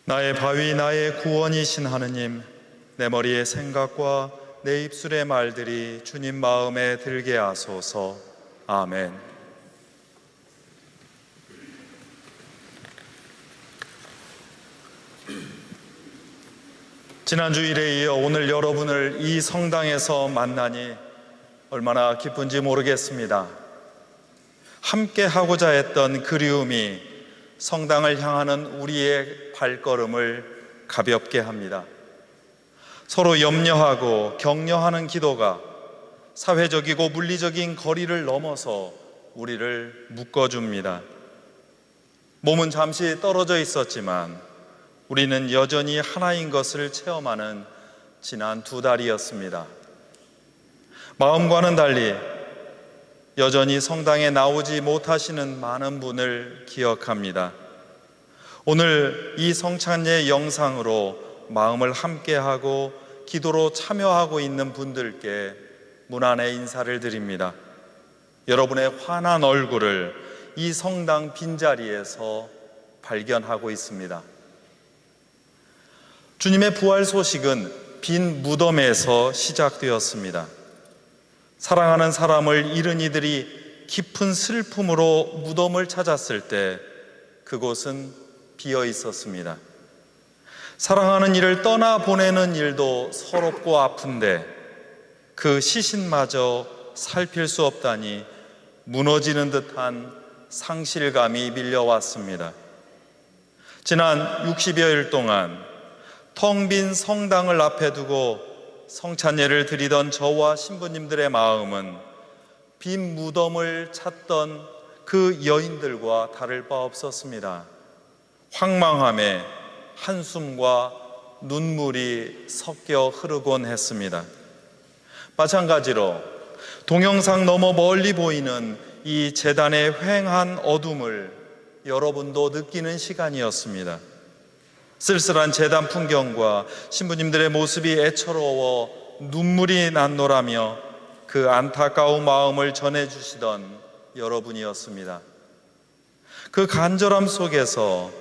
나의 바위, 나의 구원이신 하느님, 내 머리의 생각과 내 입술의 말들이 주님 마음에 들게 하소서. 아멘. 지난 주일에 이어 오늘 여러분을 이 성당에서 만나니 얼마나 기쁜지 모르겠습니다. 함께 하고자 했던 그리움이 성당을 향하는 우리의 발걸음을 가볍게 합니다. 서로 염려하고 격려하는 기도가 사회적이고 물리적인 거리를 넘어서 우리를 묶어줍니다. 몸은 잠시 떨어져 있었지만 우리는 여전히 하나인 것을 체험하는 지난 2달이었습니다. 마음과는 달리 여전히 성당에 나오지 못하시는 많은 분을 기억합니다. 오늘 이 성찬예 영상으로 마음을 함께하고 기도로 참여하고 있는 분들께 문안의 인사를 드립니다. 여러분의 환한 얼굴을 이 성당 빈자리에서 발견하고 있습니다. 주님의 부활 소식은 빈 무덤에서 시작되었습니다. 사랑하는 사람을 잃은 이들이 깊은 슬픔으로 무덤을 찾았을 때 그곳은 비어 있었습니다. 사랑하는 이를 떠나보내는 일도 서럽고 아픈데 그 시신마저 살필 수 없다니 무너지는 듯한 상실감이 밀려왔습니다. 지난 60여일 동안 텅 빈 성당을 앞에 두고 성찬예를 드리던 저와 신부님들의 마음은 빈 무덤을 찾던 그 여인들과 다를 바 없었습니다. 황망함에 한숨과 눈물이 섞여 흐르곤 했습니다. 마찬가지로 동영상 너머 멀리 보이는 이 제단의 휑한 어둠을 여러분도 느끼는 시간이었습니다. 쓸쓸한 제단 풍경과 신부님들의 모습이 애처로워 눈물이 났노라며 그 안타까운 마음을 전해주시던 여러분이었습니다. 그 간절함 속에서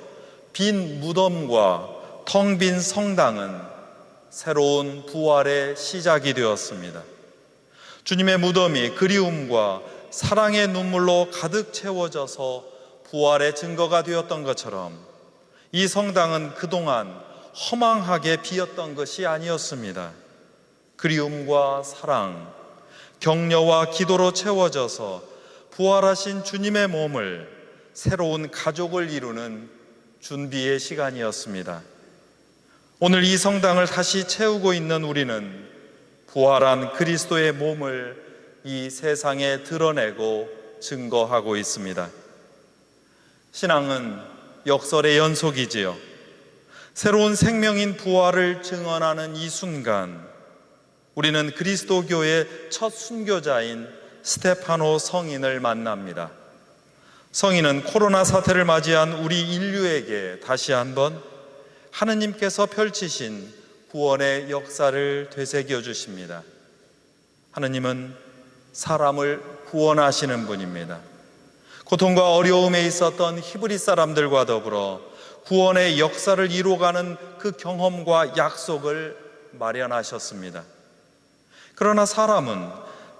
빈 무덤과 텅 빈 성당은 새로운 부활의 시작이 되었습니다. 주님의 무덤이 그리움과 사랑의 눈물로 가득 채워져서 부활의 증거가 되었던 것처럼 이 성당은 그동안 허망하게 비었던 것이 아니었습니다. 그리움과 사랑, 격려와 기도로 채워져서 부활하신 주님의 몸을 새로운 가족을 이루는 준비의 시간이었습니다. 오늘 이 성당을 다시 채우고 있는 우리는 부활한 그리스도의 몸을 이 세상에 드러내고 증거하고 있습니다. 신앙은 역설의 연속이지요. 새로운 생명인 부활을 증언하는 이 순간 우리는 그리스도교의 첫 순교자인 스테파노 성인을 만납니다. 성인은 코로나 사태를 맞이한 우리 인류에게 다시 한번 하느님께서 펼치신 구원의 역사를 되새겨 주십니다. 하느님은 사람을 구원하시는 분입니다. 고통과 어려움에 있었던 히브리 사람들과 더불어 구원의 역사를 이루어가는 그 경험과 약속을 마련하셨습니다. 그러나 사람은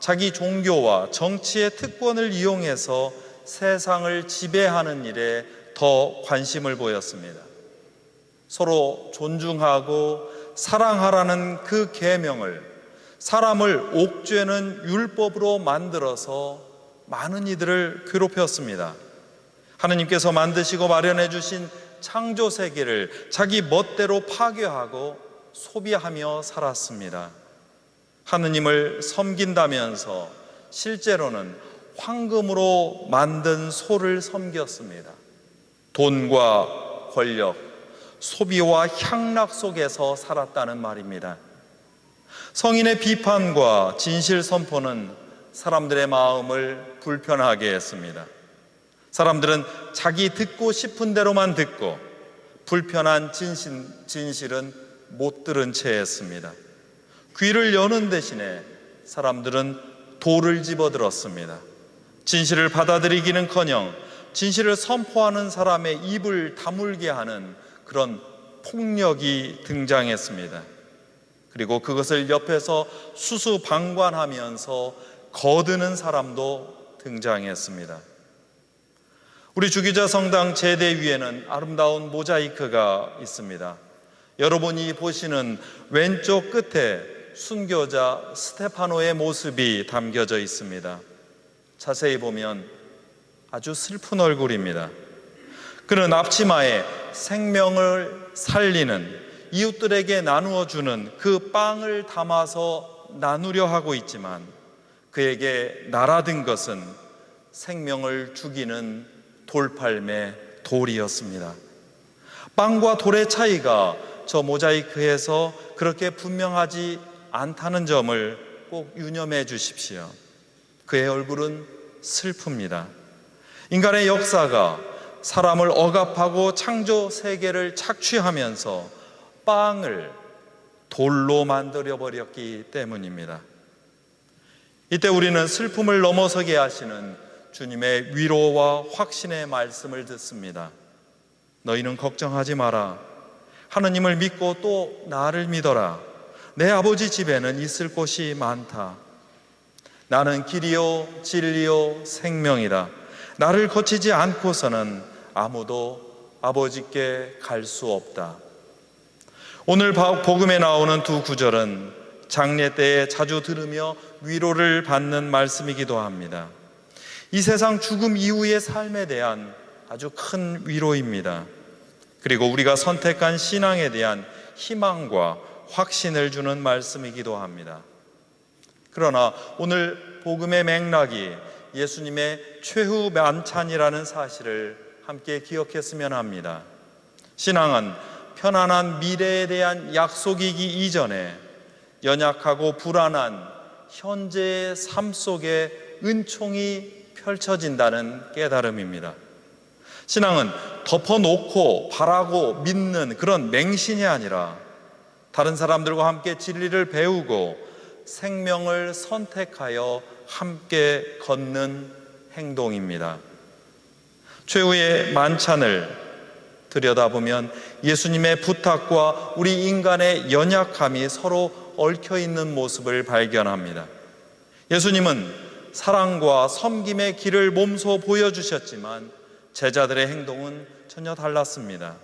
자기 종교와 정치의 특권을 이용해서 세상을 지배하는 일에 더 관심을 보였습니다. 서로 존중하고 사랑하라는 그 계명을 사람을 옥죄는 율법으로 만들어서 많은 이들을 괴롭혔습니다. 하느님께서 만드시고 마련해 주신 창조 세계를 자기 멋대로 파괴하고 소비하며 살았습니다. 하느님을 섬긴다면서 실제로는 황금으로 만든 소를 섬겼습니다. 돈과 권력, 소비와 향락 속에서 살았다는 말입니다. 성인의 비판과 진실 선포는 사람들의 마음을 불편하게 했습니다. 사람들은 자기 듣고 싶은 대로만 듣고 불편한 진실은 못 들은 채 했습니다. 귀를 여는 대신에 사람들은 돌을 집어들었습니다. 진실을 받아들이기는커녕 진실을 선포하는 사람의 입을 다물게 하는 그런 폭력이 등장했습니다. 그리고 그것을 옆에서 수수방관하면서 거드는 사람도 등장했습니다. 우리 주기자 성당 제대 위에는 아름다운 모자이크가 있습니다. 여러분이 보시는 왼쪽 끝에 순교자 스테파노의 모습이 담겨져 있습니다. 자세히 보면 아주 슬픈 얼굴입니다. 그는 앞치마에 생명을 살리는, 이웃들에게 나누어 주는 그 빵을 담아서 나누려 하고 있지만 그에게 날아든 것은 생명을 죽이는 돌팔매 돌이었습니다. 빵과 돌의 차이가 저 모자이크에서 그렇게 분명하지 않다는 점을 꼭 유념해 주십시오. 그의 얼굴은 슬픕니다. 인간의 역사가 사람을 억압하고 창조 세계를 착취하면서 빵을 돌로 만들어 버렸기 때문입니다. 이때 우리는 슬픔을 넘어서게 하시는 주님의 위로와 확신의 말씀을 듣습니다. 너희는 걱정하지 마라. 하느님을 믿고 또 나를 믿어라. 내 아버지 집에는 있을 곳이 많다. 나는 길이요 진리요 생명이다. 나를 거치지 않고서는 아무도 아버지께 갈 수 없다. 오늘 복음에 나오는 두 구절은 장례 때에 자주 들으며 위로를 받는 말씀이기도 합니다. 이 세상 죽음 이후의 삶에 대한 아주 큰 위로입니다. 그리고 우리가 선택한 신앙에 대한 희망과 확신을 주는 말씀이기도 합니다. 그러나 오늘 복음의 맥락이 예수님의 최후 만찬이라는 사실을 함께 기억했으면 합니다. 신앙은 편안한 미래에 대한 약속이기 이전에 연약하고 불안한 현재의 삶 속에 은총이 펼쳐진다는 깨달음입니다. 신앙은 덮어놓고 바라고 믿는 그런 맹신이 아니라 다른 사람들과 함께 진리를 배우고 생명을 선택하여 함께 걷는 행동입니다. 최후의 만찬을 들여다보면 예수님의 부탁과 우리 인간의 연약함이 서로 얽혀있는 모습을 발견합니다. 예수님은 사랑과 섬김의 길을 몸소 보여주셨지만 제자들의 행동은 전혀 달랐습니다.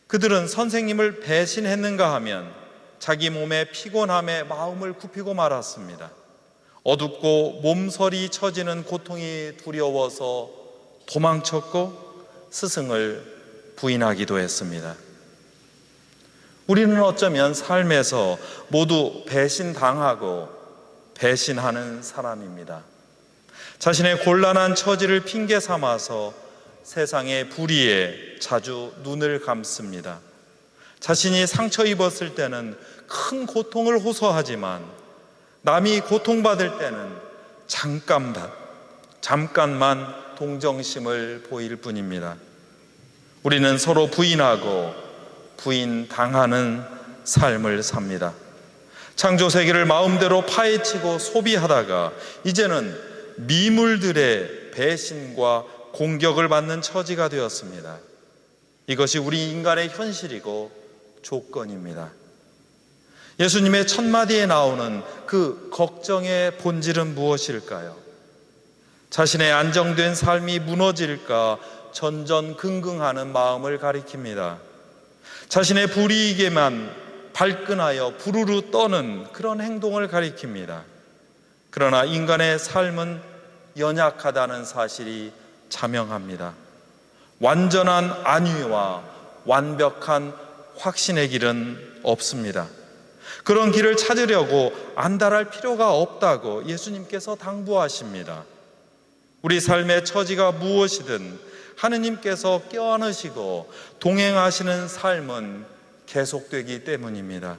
그들은 선생님을 배신했는가 하면 자기 몸의 피곤함에 마음을 굽히고 말았습니다. 어둡고 몸서리 처지는 고통이 두려워서 도망쳤고 스승을 부인하기도 했습니다. 우리는 어쩌면 삶에서 모두 배신당하고 배신하는 사람입니다. 자신의 곤란한 처지를 핑계 삼아서 세상의 불의에 자주 눈을 감습니다. 자신이 상처 입었을 때는 큰 고통을 호소하지만 남이 고통받을 때는 잠깐만 동정심을 보일 뿐입니다. 우리는 서로 부인하고 부인당하는 삶을 삽니다. 창조 세계를 마음대로 파헤치고 소비하다가 이제는 미물들의 배신과 공격을 받는 처지가 되었습니다. 이것이 우리 인간의 현실이고 조건입니다. 예수님의 첫 마디에 나오는 그 걱정의 본질은 무엇일까요? 자신의 안정된 삶이 무너질까 전전긍긍하는 마음을 가리킵니다. 자신의 불이익에만 발끈하여 부르르 떠는 그런 행동을 가리킵니다. 그러나 인간의 삶은 연약하다는 사실이 자명합니다. 완전한 안위와 완벽한 확신의 길은 없습니다. 그런 길을 찾으려고 안달할 필요가 없다고 예수님께서 당부하십니다. 우리 삶의 처지가 무엇이든 하느님께서 껴안으시고 동행하시는 삶은 계속되기 때문입니다.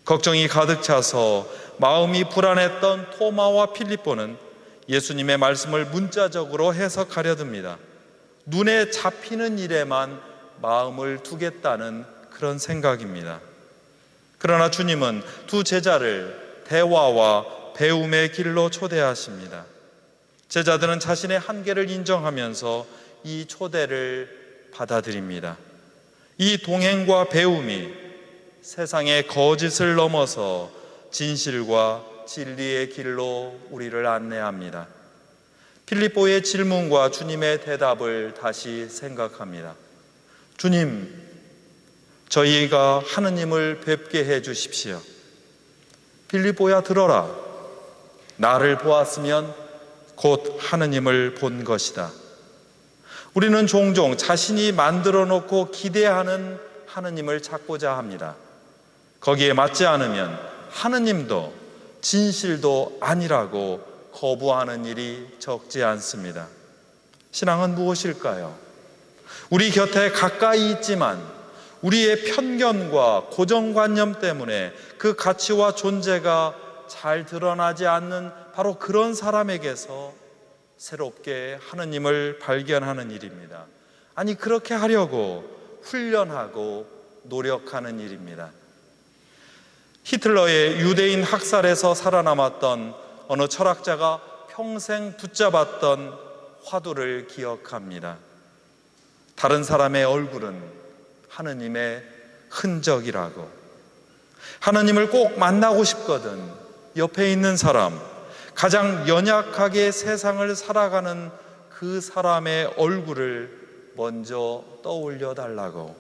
걱정이 가득 차서 마음이 불안했던 토마와 필립보는 예수님의 말씀을 문자적으로 해석하려 듭니다. 눈에 잡히는 일에만 마음을 두겠다는 그런 생각입니다. 그러나 주님은 두 제자를 대화와 배움의 길로 초대하십니다. 제자들은 자신의 한계를 인정하면서 이 초대를 받아들입니다. 이 동행과 배움이 세상의 거짓을 넘어서 진실과 진리의 길로 우리를 안내합니다. 필립보의 질문과 주님의 대답을 다시 생각합니다. 주님, 저희가 하느님을 뵙게 해 주십시오. 필립보야, 들어라. 나를 보았으면 곧 하느님을 본 것이다. 우리는 종종 자신이 만들어 놓고 기대하는 하느님을 찾고자 합니다. 거기에 맞지 않으면 하느님도 진실도 아니라고 거부하는 일이 적지 않습니다. 신앙은 무엇일까요? 우리 곁에 가까이 있지만 우리의 편견과 고정관념 때문에 그 가치와 존재가 잘 드러나지 않는 바로 그런 사람에게서 새롭게 하느님을 발견하는 일입니다. 아니, 그렇게 하려고 훈련하고 노력하는 일입니다. 히틀러의 유대인 학살에서 살아남았던 어느 철학자가 평생 붙잡았던 화두를 기억합니다. 다른 사람의 얼굴은 하느님의 흔적이라고. 하느님을 꼭 만나고 싶거든 옆에 있는 사람, 가장 연약하게 세상을 살아가는 그 사람의 얼굴을 먼저 떠올려 달라고.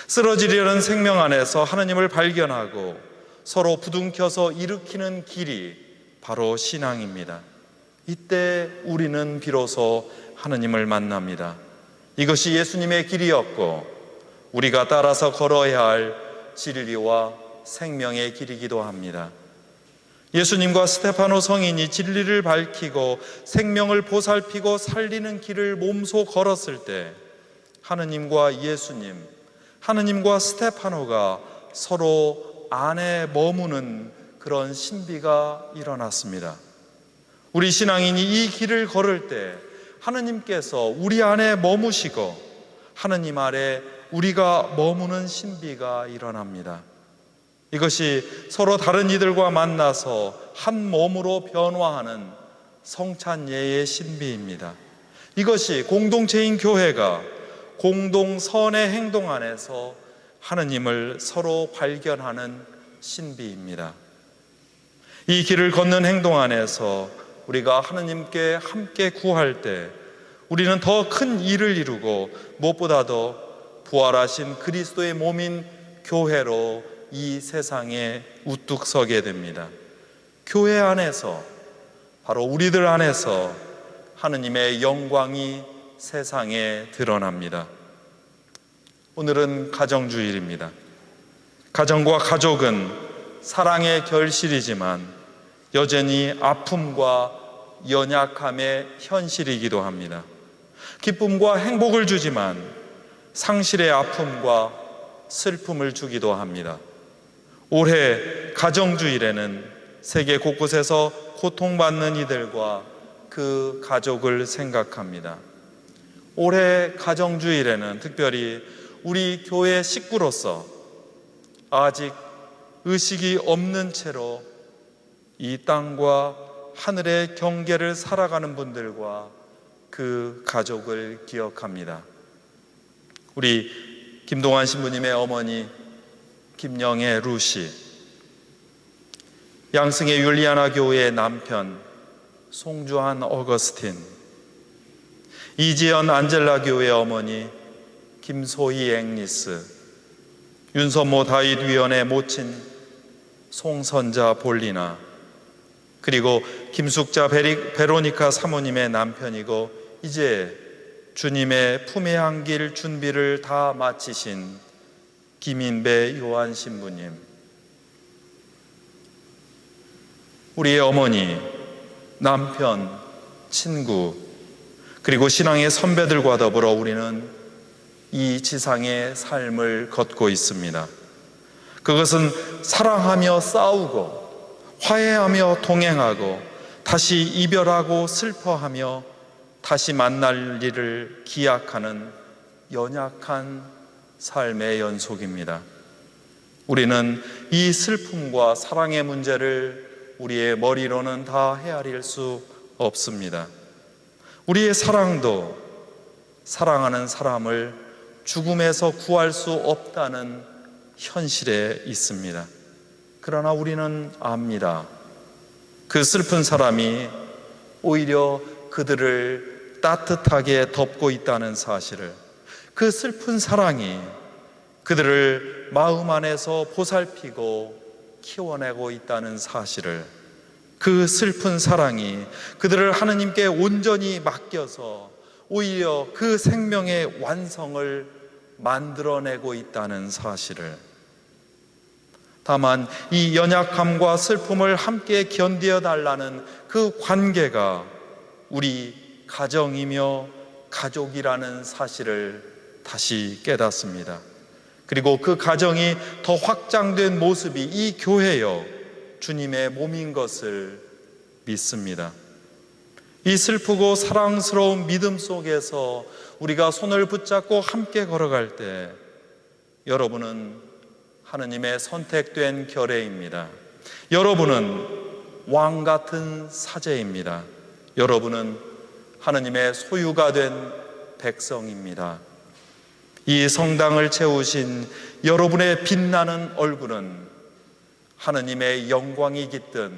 쓰러지려는 생명 안에서 하느님을 발견하고 서로 부둥켜서 일으키는 길이 바로 신앙입니다. 이때 우리는 비로소 하느님을 만납니다. 이것이 예수님의 길이었고 우리가 따라서 걸어야 할 진리와 생명의 길이기도 합니다. 예수님과 스테파노 성인이 진리를 밝히고 생명을 보살피고 살리는 길을 몸소 걸었을 때 하느님과 예수님, 하느님과 스테파노가 서로 안에 머무는 그런 신비가 일어났습니다. 우리 신앙인이 이 길을 걸을 때 하느님께서 우리 안에 머무시고 하느님 아래 우리가 머무는 신비가 일어납니다. 이것이 서로 다른 이들과 만나서 한 몸으로 변화하는 성찬예의 신비입니다. 이것이 공동체인 교회가 공동선의 행동 안에서 하느님을 서로 발견하는 신비입니다. 이 길을 걷는 행동 안에서 우리가 하느님께 함께 구할 때 우리는 더 큰 일을 이루고 무엇보다도 부활하신 그리스도의 몸인 교회로 이 세상에 우뚝 서게 됩니다. 교회 안에서, 바로 우리들 안에서 하느님의 영광이 세상에 드러납니다. 오늘은 가정주일입니다. 가정과 가족은 사랑의 결실이지만 여전히 아픔과 연약함의 현실이기도 합니다. 기쁨과 행복을 주지만 상실의 아픔과 슬픔을 주기도 합니다. 올해 가정주일에는 세계 곳곳에서 고통받는 이들과 그 가족을 생각합니다. 올해 가정주일에는 특별히 우리 교회 식구로서 아직 의식이 없는 채로 이 땅과 하늘의 경계를 살아가는 분들과 그 가족을 기억합니다. 우리 김동환 신부님의 어머니 김영애 루시, 양승의 율리아나 교회의 남편 송주한 어거스틴, 이지연 안젤라 교회의 어머니 김소희 앵리스, 윤선모 다윗 위원의 모친 송선자 볼리나, 그리고 김숙자 베로니카 사모님의 남편이고 이제 주님의 품에 안길 준비를 다 마치신 김인배 요한 신부님, 우리의 어머니, 남편, 친구, 그리고 신앙의 선배들과 더불어 우리는 이 지상의 삶을 걷고 있습니다. 그것은 사랑하며 싸우고 화해하며 동행하고 다시 이별하고 슬퍼하며 다시 만날 일을 기약하는 연약한 삶의 연속입니다. 우리는 이 슬픔과 사랑의 문제를 우리의 머리로는 다 헤아릴 수 없습니다. 우리의 사랑도 사랑하는 사람을 죽음에서 구할 수 없다는 현실에 있습니다. 그러나 우리는 압니다. 그 슬픈 사람이 오히려 그들을 따뜻하게 덮고 있다는 사실을, 그 슬픈 사랑이 그들을 마음 안에서 보살피고 키워내고 있다는 사실을, 그 슬픈 사랑이 그들을 하느님께 온전히 맡겨서 오히려 그 생명의 완성을 만들어내고 있다는 사실을, 다만 이 연약함과 슬픔을 함께 견디어 달라는 그 관계가 우리 가정이며 가족이라는 사실을 다시 깨닫습니다. 그리고 그 가정이 더 확장된 모습이 이 교회여 주님의 몸인 것을 믿습니다. 이 슬프고 사랑스러운 믿음 속에서 우리가 손을 붙잡고 함께 걸어갈 때 여러분은 하느님의 선택된 결례입니다. 여러분은 왕 같은 사제입니다. 여러분은 하느님의 소유가 된 백성입니다. 이 성당을 채우신 여러분의 빛나는 얼굴은 하느님의 영광이 깃든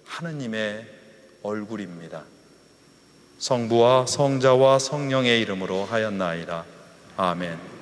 하느님의 얼굴입니다. 성부와 성자와 성령의 이름으로 하였나이다. 아멘.